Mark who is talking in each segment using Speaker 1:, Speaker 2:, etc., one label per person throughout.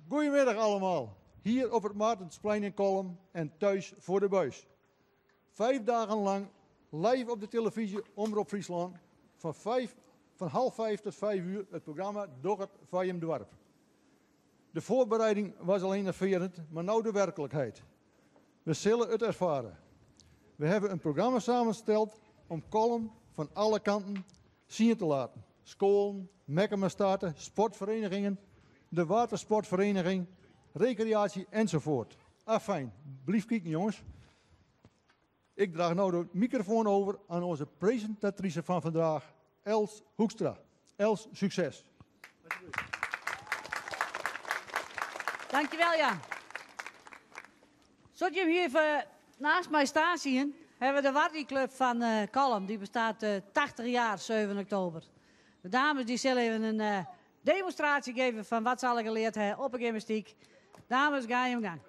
Speaker 1: Goedemiddag allemaal. Hier op het Maartensplein in Kolm en thuis voor de buis. 5 dagen lang live op de televisie Omroep Friesland. Van half 5 tot 5 uur het programma Doch het Vajem Dwarp. De voorbereiding was alleen nerverend, maar nou de werkelijkheid. We zullen het ervaren. We hebben een programma samengesteld om Kolm van alle kanten zien te laten. Scholen, mekkenmestaten, sportverenigingen, de watersportvereniging, recreatie enzovoort. Afijn, blief kijken jongens. Ik draag nou de microfoon over aan onze presentatrice van vandaag, Els Hoekstra. Els, succes.
Speaker 2: Dankjewel Jan. Zoals je hier even naast mij staan zien, hebben we de Warrieclub van Kolm. Die bestaat 80 jaar, 7 oktober. De dames die zullen even een demonstratie geven van wat ze al geleerd hebben op een gymnastiek. Dames, ga je gang.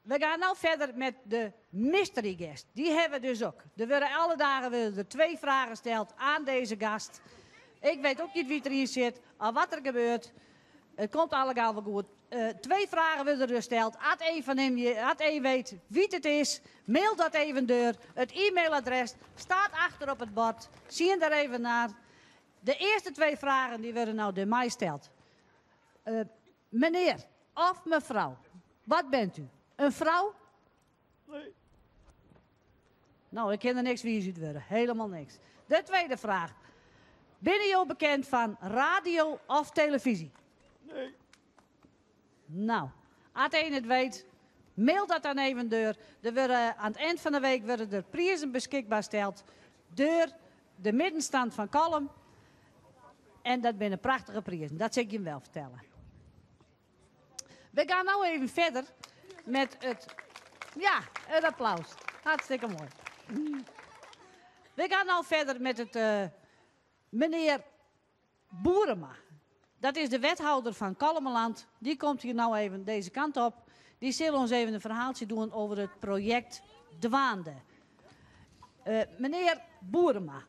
Speaker 2: We gaan nou verder met de mystery guest. Die hebben we dus ook. Er worden alle dagen 2 vragen gesteld aan deze gast. Ik weet ook niet wie erin zit, of wat er gebeurt. Het komt allemaal wel goed. 2 vragen worden er gesteld. Als een weet wie het is, mail dat even door. Het e-mailadres staat achter op het bord. Zie je daar even naar. De eerste 2 vragen die worden nou door mij gesteld. Meneer of mevrouw, wat bent u? Een vrouw?
Speaker 1: Nee.
Speaker 2: Nou, ik ken er niks wie je ziet worden. Helemaal niks. De tweede vraag. Ben je al bekend van radio of televisie?
Speaker 1: Nee.
Speaker 2: Nou, als een het weet, mail dat dan even door. Er worden aan het eind van de week worden er prijzen beschikbaar gesteld door de middenstand van Kolm. En dat zijn prachtige prijzen. Dat zal ik je wel vertellen. We gaan nou even verder met het applaus. Hartstikke mooi. We gaan nou verder met het meneer Boerema. Dat is de wethouder van Kolmeland. Die komt hier nou even deze kant op. Die zal ons even een verhaaltje doen over het project Dwaande. Meneer Boerema,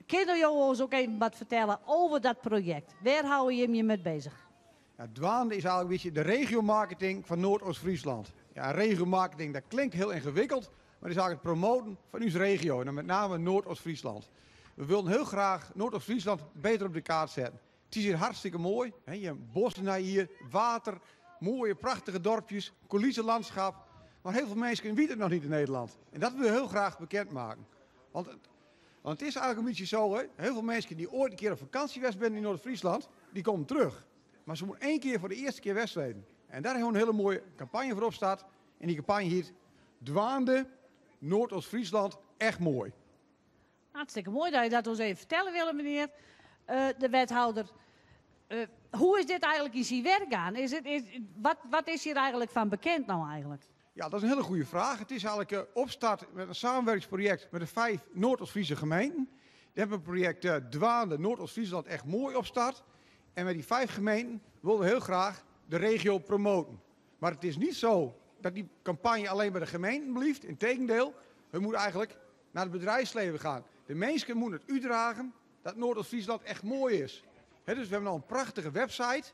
Speaker 2: kun je ons ook even wat vertellen over dat project? Waar hou je je mee bezig?
Speaker 3: Ja, Dwaande is eigenlijk een beetje de regiomarketing van Noordoost-Friesland. Ja, regiomarketing, dat klinkt heel ingewikkeld, maar het is eigenlijk het promoten van onze regio, en dan met name Noordoost-Friesland. We willen heel graag Noordoost-Friesland beter op de kaart zetten. Het is hier hartstikke mooi. Hè? Je hebt bossen naar hier, water, mooie prachtige dorpjes, coulissenlandschap. Maar heel veel mensen weten het nog niet in Nederland. En dat willen we heel graag bekendmaken. Want het is eigenlijk een beetje zo, hè? Heel veel mensen die ooit een keer op vakantie geweest zijn in Noord-Friesland, die komen terug. Maar ze moeten 1 keer voor de eerste keer wegwezen. En daar hebben we een hele mooie campagne voor op staat. En die campagne heet Dwaande, Noordoost-Friesland, echt mooi.
Speaker 2: Hartstikke mooi dat je dat ons even vertellen wil, meneer de wethouder. Hoe is dit eigenlijk in zijn werk gaan? Wat is hier eigenlijk van bekend nou eigenlijk?
Speaker 3: Ja, dat is een hele goede vraag. Het is eigenlijk opstart met een samenwerkingsproject met de 5 Noordoost-Friese gemeenten. We hebben een project Dwaande, Noordoost-Friesland, echt mooi opstart. En met die 5 gemeenten willen we heel graag de regio promoten. Maar het is niet zo dat die campagne alleen bij de gemeenten blijft. Integendeel, we moeten eigenlijk naar het bedrijfsleven gaan. De mensen moeten het uitdragen dat Noordoost-Friesland echt mooi is. Dus we hebben nou een prachtige website.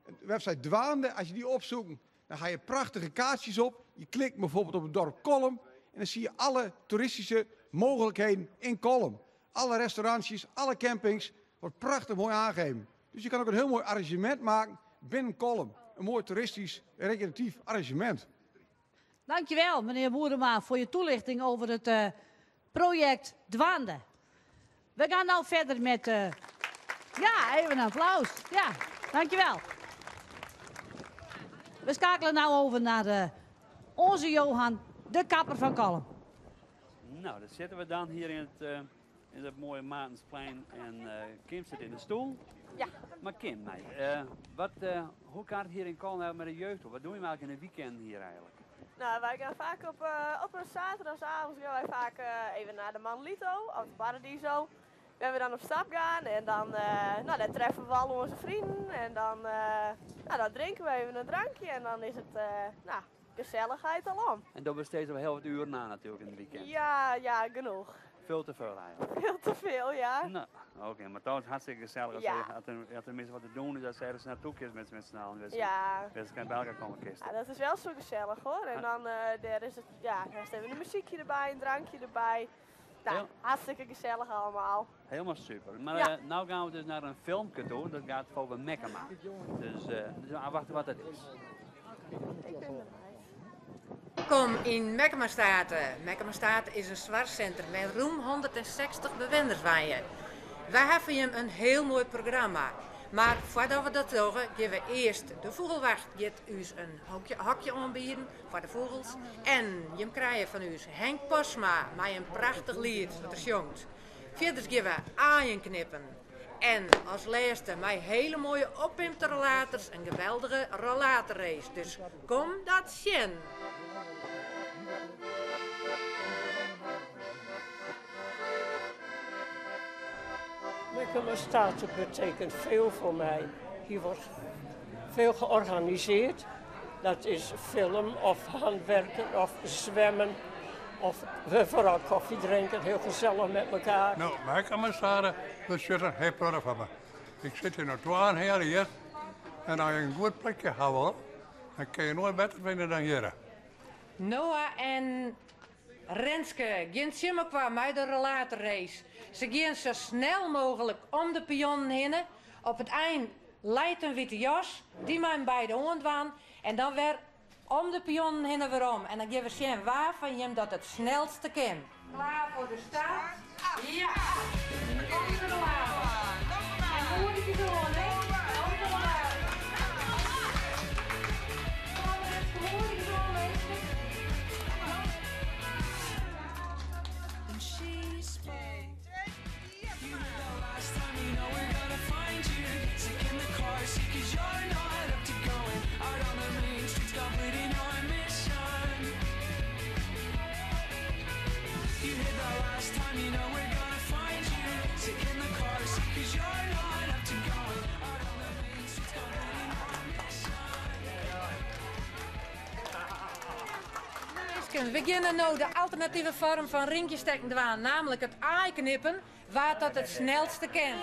Speaker 3: De website Dwaande, als je die opzoekt, dan ga je prachtige kaartjes op. Je klikt bijvoorbeeld op het dorp Kolm en dan zie je alle toeristische mogelijkheden in Kolm. Alle restaurantjes, alle campings, wordt prachtig mooi aangegeven. Dus je kan ook een heel mooi arrangement maken binnen Kolm. Een mooi toeristisch, recreatief arrangement.
Speaker 2: Dankjewel, meneer Boerema, voor je toelichting over het project Dwaande. We gaan nou verder met... Ja, even een applaus. Ja, dankjewel. We schakelen nou over naar onze Johan, de kapper van Kolm.
Speaker 4: Nou, dan zitten we dan hier in het mooie Maartensplein en Kim zit in de stoel.
Speaker 5: Ja.
Speaker 4: Maar Kim, meid, hoe gaat het hier in Kolm met de jeugd op? Wat doen we eigenlijk in een weekend hier eigenlijk?
Speaker 5: Nou, wij gaan vaak op een zaterdagavond gaan wij vaak even naar de Manlito of het Paradiso. Waar we dan op stap gaan en dan, dan treffen we al onze vrienden en dan drinken we even een drankje en dan is het gezelligheid al om.
Speaker 4: En dat besteedt we heel wat uren na natuurlijk in het weekend.
Speaker 5: Ja, genoeg.
Speaker 4: veel te veel eigenlijk.
Speaker 5: Heel te veel, ja.
Speaker 4: Nou, oké, maar toch is het hartstikke gezellig als
Speaker 5: Ja.
Speaker 4: je had tenminste wat te doen is als ze ergens naartoe kist met z'n allen. Dus
Speaker 5: Ja.
Speaker 4: ze kan bij elkaar komen kisten.
Speaker 5: Ja, dat is wel zo gezellig hoor. En dan daar is het, ja, daar is even een muziekje erbij, een drankje erbij. Nou,
Speaker 4: Ja.
Speaker 5: hartstikke gezellig allemaal.
Speaker 4: Helemaal super. Maar
Speaker 5: Ja.
Speaker 4: nou gaan we dus naar een filmpje toe. Dat gaat over Mekkema. Dus we wachten wat dat is.
Speaker 5: Ik ben erbij.
Speaker 6: Welkom in Mekkemastaten. Mekkemastaten is een zwartcentrum met ruim 160 bewoners van je. Wij hebben hier een heel mooi programma. Maar voordat we dat doen, geven we eerst de vogelwacht geeft u een hokje aanbieden voor de vogels. En je krijgt van u Henk Posma met een prachtig lied dat er jongt. Verder geven we aaien knippen. En als laatste mijn hele mooie oppimpte rollators, een geweldige rollatorrace. Dus kom dat zien.
Speaker 7: Mekkemastaten betekent veel voor mij. Hier wordt veel georganiseerd. Dat is film of handwerken of zwemmen. Of we vooral koffie drinken, heel gezellig met elkaar.
Speaker 8: Nou, Mekkemastaten, dat zit er heel prettig van me. Ik zit hier nog 12 jaar hier. En als je een goed plekje hebt, dan kun je nooit beter vinden dan hier.
Speaker 6: Noah en Renske gaan samen met de rollatorrace. Ze gaan zo snel mogelijk om de pionnen heen. Op het eind leidt een witte jas, die mijn beide hond waan. En dan weer om de pionnen heen weer om. En dan geven we zien waar van je dat het snelste kan. Klaar voor de start? Ja! Kom er maar. En hoe moet je doen, hè? Kom er maar. Kom er, hoe moet je doen, hè? We beginnen nu de alternatieve vorm van ringjes stekken aan, namelijk het aaiknippen, waar dat het snelste kan.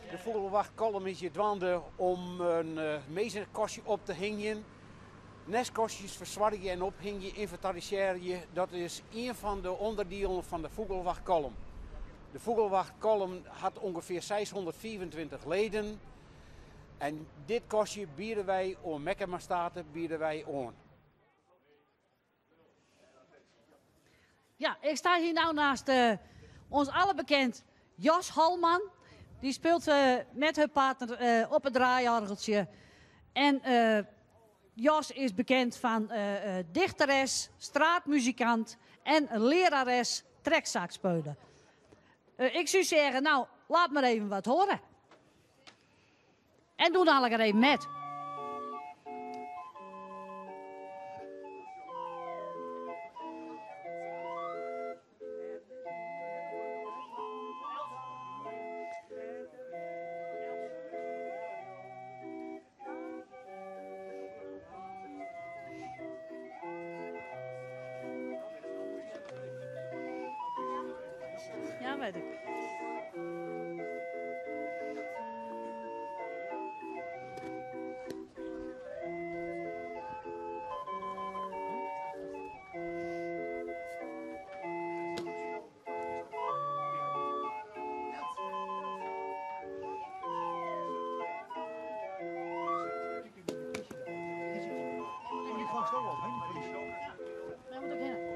Speaker 9: De vogelwachtkolom is je dwande om een meesterkostje op te hingen. Nestkostjes verzwargen en ophingen, inventariseren. Dat is een van de onderdelen van de vogelwachtkolom. De vogelwachtkolom had ongeveer 624 leden. En dit kostje bieden wij aan Mekkemastaten bieden wij aan.
Speaker 2: Ja, ik sta hier nou naast ons allerbekend Jos Halman. Die speelt met haar partner op het draaiorgeltje. En Jos is bekend van dichteres, straatmuzikant en lerares trekzakspeulen. Ik zou zeggen, nou, laat maar even wat horen. En doe dan er even met. Ja, weet ik. Daar moet ik heen.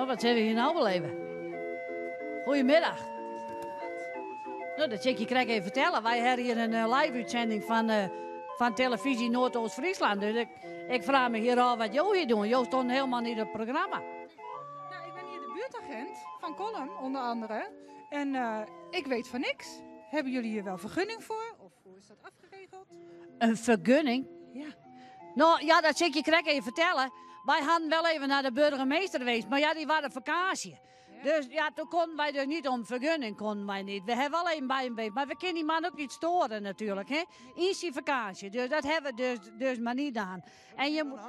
Speaker 2: Nou, wat zijn we hier nou beleven? Goedemiddag. Nou, dat check je krijg even vertellen. Wij hebben hier een live-uitzending van televisie Noordoost-Friesland. Dus ik vraag me hier al wat jou hier doen. Jou stond helemaal niet op het programma.
Speaker 10: Nou, ik ben hier de buurtagent van Colum, onder andere. En ik weet van niks. Hebben jullie hier wel vergunning voor? Of hoe is dat afgeregeld?
Speaker 2: Een vergunning?
Speaker 10: Ja.
Speaker 2: Nou ja, dat check je krijg even vertellen. Wij hadden wel even naar de burgemeester geweest, maar ja, die waren op vakantie. Dus ja, toen konden wij dus niet om vergunning, konden wij niet. We hebben wel even bij een beetje, maar we kunnen die man ook niet storen natuurlijk, hè. Is die vakantie, dus dat hebben we dus maar niet gedaan. En je moet...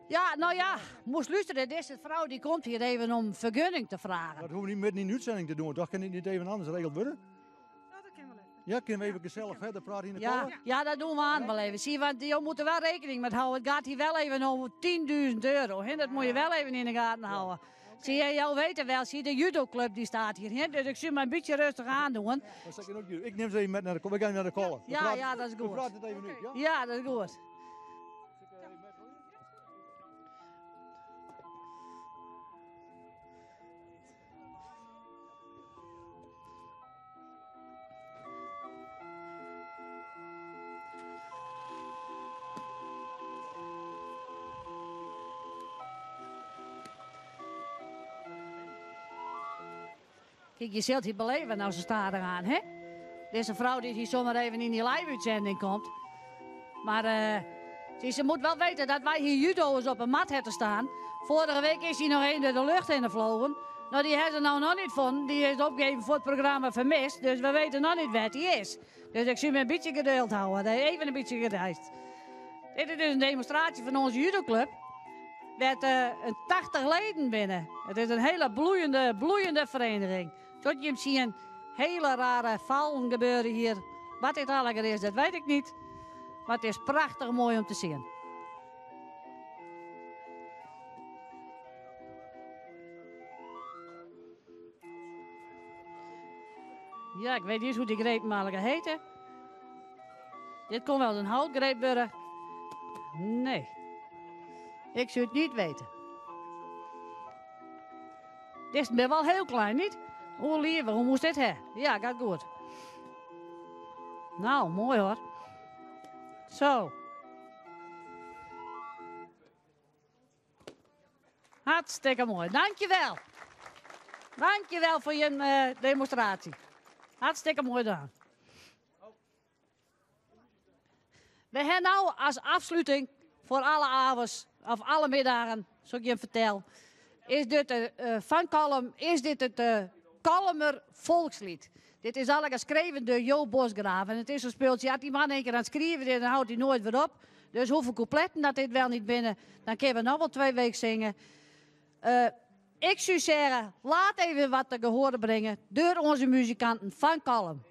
Speaker 2: Ja, nou ja, moest luisteren, deze vrouw die komt hier even om vergunning te vragen.
Speaker 1: Dat hoeven we niet met in de uitzending te doen, toch kan het niet even anders geregeld worden? Ja, kunnen we even gezellig verder praten in de kolen?
Speaker 2: Ja, dat doen we aan wel even. Zie je, want je moet er wel rekening mee houden. Het gaat hier wel even om €10.000. Hè? Dat moet je wel even in de gaten houden. Zie je, jou weten wel, zie de judoclub die staat hier. Hè? Dus ik zie me een beetje rustig aan doen.
Speaker 1: Ik neem ze even met naar de kolen. We gaan naar de kolen.
Speaker 2: Ja, dat is goed.
Speaker 1: We praten het even nu, ja?
Speaker 2: Ja, dat is goed. Kijk, je zult hier beleven nou ze staat eraan, hè? Deze vrouw die hier zomaar even in die live-uitzending komt. Maar ze moet wel weten dat wij hier judo's op een mat hebben staan. Vorige week is hij nog één door de lucht in gevlogen. Nou, die hebben ze nou nog niet gevonden. Die is opgegeven voor het programma Vermist. Dus we weten nog niet waar die is. Dus ik zie me een beetje geduld houden. Even een beetje gedijst. Dit is dus een demonstratie van onze judoclub. Met een 80 leden binnen. Het is een hele bloeiende vereniging. Tot je hem ziet een hele rare vallen gebeuren hier. Wat dit allemaal is, dat weet ik niet. Maar het is prachtig mooi om te zien. Ja, ik weet niet eens hoe die greepmaliger heette. Dit kon wel eens een houtgreep worden. Nee. Ik zou het niet weten. Dit is wel heel klein, niet? Hoe liever, hoe moest dit hè? Ja, gaat goed. Nou, mooi hoor. Zo. Hartstikke mooi. Dankjewel. Dankjewel voor je demonstratie. Hartstikke mooi gedaan. We hebben nou als afsluiting voor alle avonds of alle middagen, zoals ik je vertel, is dit van Colum, is dit het Columner volkslied. Dit is allemaal geschreven door Jo Bosgraaf. En het is gespeeld, ja, die man een keer aan het schrijven is, dan houdt hij nooit weer op. Dus hoeveel coupletten dat dit wel niet binnen, dan kunnen we nog wel 2 weken zingen. Ik zou zeggen, laat even wat te gehoren brengen door onze muzikanten van Colum.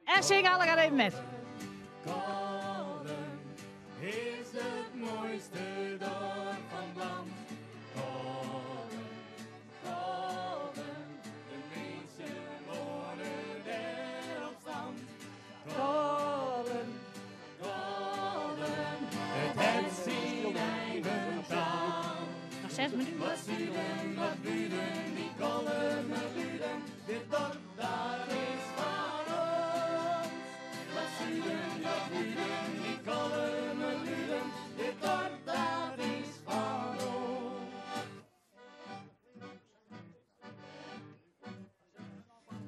Speaker 2: En zing allemaal even met.
Speaker 11: Colum is het mooiste dorp van land. Colum, Colum, de mensen wonen er op stand. Colum, Colum, het heeft zijn eigen taal.
Speaker 2: Nog 6 minuten.
Speaker 11: Wat sturen, wat buren, die Columner buren, dit dorp daar is van ons. Wat sturen, wat buren, die Columner buren, dit dorp daar is van ons.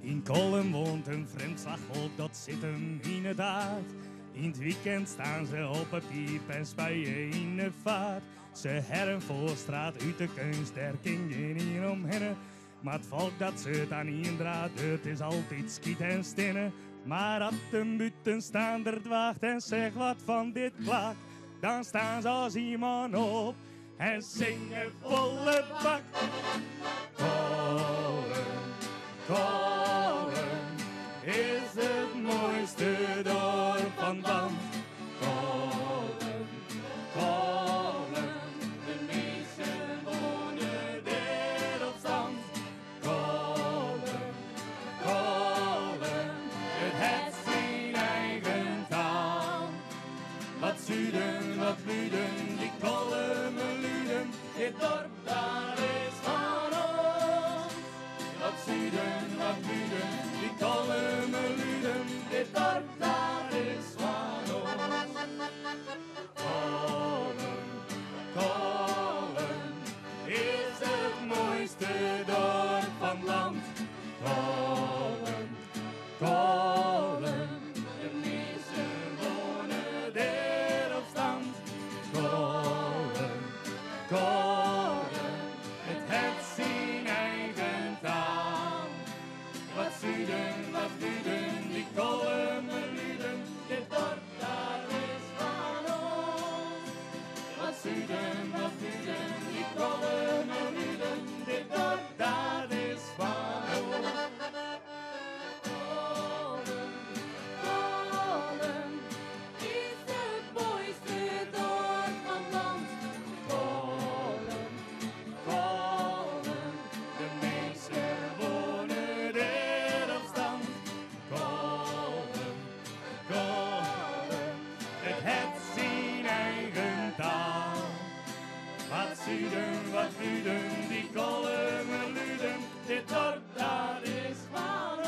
Speaker 12: In Colum woont een vreemd slagvolk, dat zit hem inderdaad. In het weekend staan ze op een piep en spuien in de vaart. Ze herren voor straat uit de kunst, der kinderen hier omheen. Maar het volk dat ze dan indraat, het is altijd skiet en stinnen. Maar als de buiten staan er dwaagt en zegt wat van dit klaak, dan staan ze als iemand op en zingen volle bak. Colum, Colum is het mooiste dorp van land. Colum, Colum, de meesten wonen er op stand. Colum, Colum, het heeft zijn eigen taal. Wat zuiden, wat
Speaker 11: zuiden, wat zuiden, die kalme luden, dit dorp dat is van ons. Kolm is het mooiste dorp van land. Kolm, de meesten wonen er op stand. Kolm, het heeft zijn eigen taal. Wat zuiden, wat luden, die kolme luden, dit dorp dat is van ons.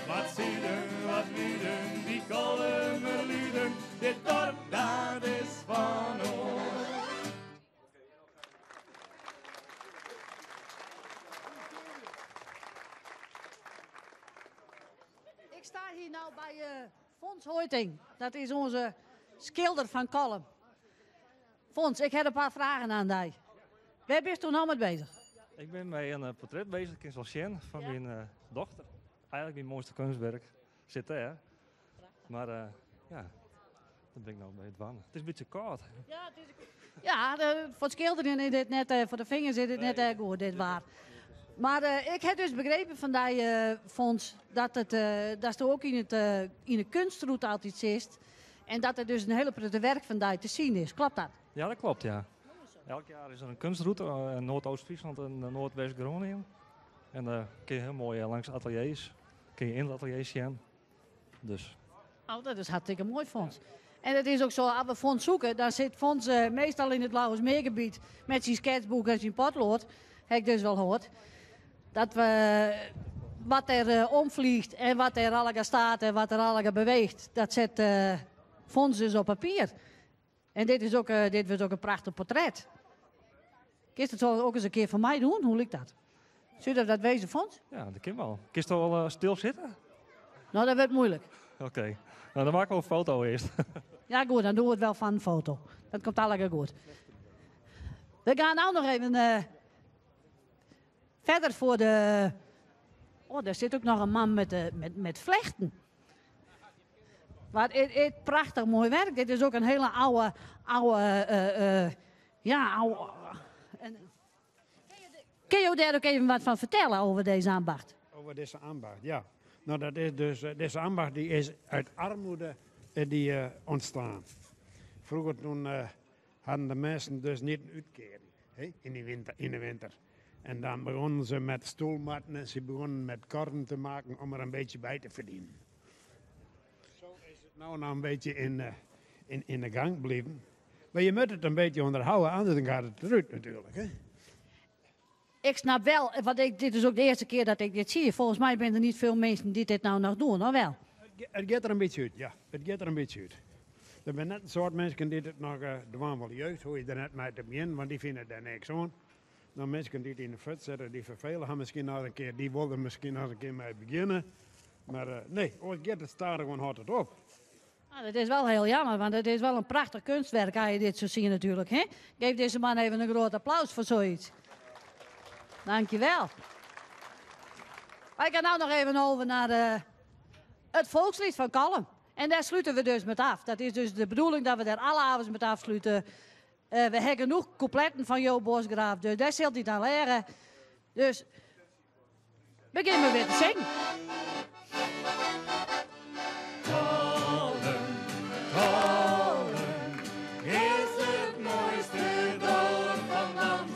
Speaker 11: Wat zuiden, wat luden, die kolme luden, dit dorp dat is van ons.
Speaker 2: Ik sta hier nou bij Fons Hoiting. Dat is onze schilder van Kolm. Fons, ik heb een paar vragen aan jou. Waar bent u nou mee bezig?
Speaker 13: Ik ben met een portret bezig, ik zal zien, van mijn dochter. Eigenlijk mijn mooiste kunstwerk zit daar. Maar ja, dan ben ik nou bij het wannen. Het is een beetje koud.
Speaker 2: Ja, voor het schilderen is dit net, voor de vingers is het net erg goed, dit waar. Maar ik heb dus begrepen van die Fons dat het ook in de kunstroute altijd zit. En dat er dus een hele prachtig werk van die te zien is. Klopt dat?
Speaker 13: Ja, dat klopt, ja. Elk jaar is er een kunstroute in Noordoost-Friesland en Noordwest-Groningen. En dan kun je heel mooi langs ateliers, kun je in de ateliers zien. Dus.
Speaker 2: Oh, dat is hartstikke mooi, Fons. En het is ook zo, als we Fons zoeken, dan zit Fons meestal in het Lauwersmeergebied met zijn sketchboek en zijn potlood. Heb ik dus wel gehoord. Dat we wat er omvliegt en wat er allemaal staat en wat er allemaal beweegt, dat zet Fons dus op papier. En dit wordt ook een prachtig portret. Kun je het zo ook eens een keer van mij doen? Hoe lukt dat? Zul je dat wezen, Fons?
Speaker 13: Ja, dat kan wel. Kun je toch wel stil zitten?
Speaker 2: Nou, dat wordt moeilijk.
Speaker 13: Oké. Nou, dan maken we een foto eerst.
Speaker 2: Ja, goed, dan doen we het wel van een foto. Dat komt allemaal goed. We gaan nou nog even verder voor de... Oh, daar zit ook nog een man met vlechten. Maar het prachtig mooi werk. Dit is ook een hele oude kun je daar ook even wat van vertellen over deze ambacht?
Speaker 14: Over deze ambacht, ja. Nou, dat is dus, deze ambacht die is uit armoede ontstaan. Vroeger toen hadden de mensen dus niet een uitkering in de winter. En dan begonnen ze met stoelmatten en ze begonnen met korten te maken om er een beetje bij te verdienen. Zo is het nou een beetje in de gang gebleven. Maar je moet het een beetje onderhouden, anders dan gaat het eruit natuurlijk. Hè?
Speaker 2: Ik snap wel, want dit is ook de eerste keer dat ik dit zie. Volgens mij zijn er niet veel mensen die dit nou nog doen, of wel?
Speaker 14: Het gaat er een beetje uit, ja. Het gaat er een beetje uit. Er zijn net een soort mensen die het nog doen wel juist, hoe je er net mee te beginnen, want die vinden daar niks aan. Nou, mensen die het in de fut zetten, die vervelen gaan misschien nog een keer, die wilden misschien nog een keer mee beginnen. Maar nee, het gaat het staat gewoon hard op.
Speaker 2: Nou, dat is wel heel jammer, want het is wel een prachtig kunstwerk als je dit zo ziet natuurlijk. Hè? Geef deze man even een groot applaus voor zoiets. Dankjewel. Wij gaan nou nog even over naar het volkslied van Kolm. En daar sluiten we dus met af. Dat is dus de bedoeling dat we daar alle avonds met afsluiten. We hebben genoeg coupletten van Jo Bosgraaf, dus daar zult hij dan leren. Dus beginnen we weer te zingen.
Speaker 11: Kolm is het mooiste dorp van land.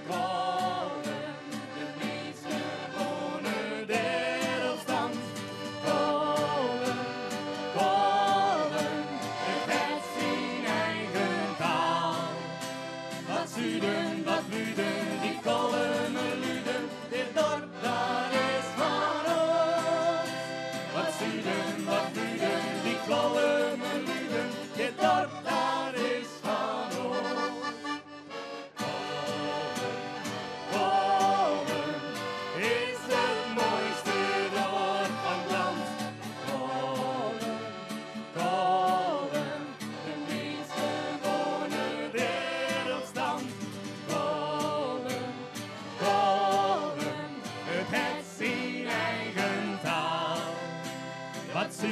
Speaker 11: Kolm, de meesten wonen er op stand. Kolm, het heeft zijn eigen taal. Wat zuiden, wat luden, die kolmen luden, dit dorp daar.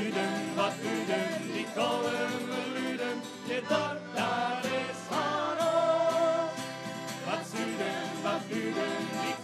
Speaker 11: Uden, die kallen Uden, dit dorp daar is van ons. Wat Uden, die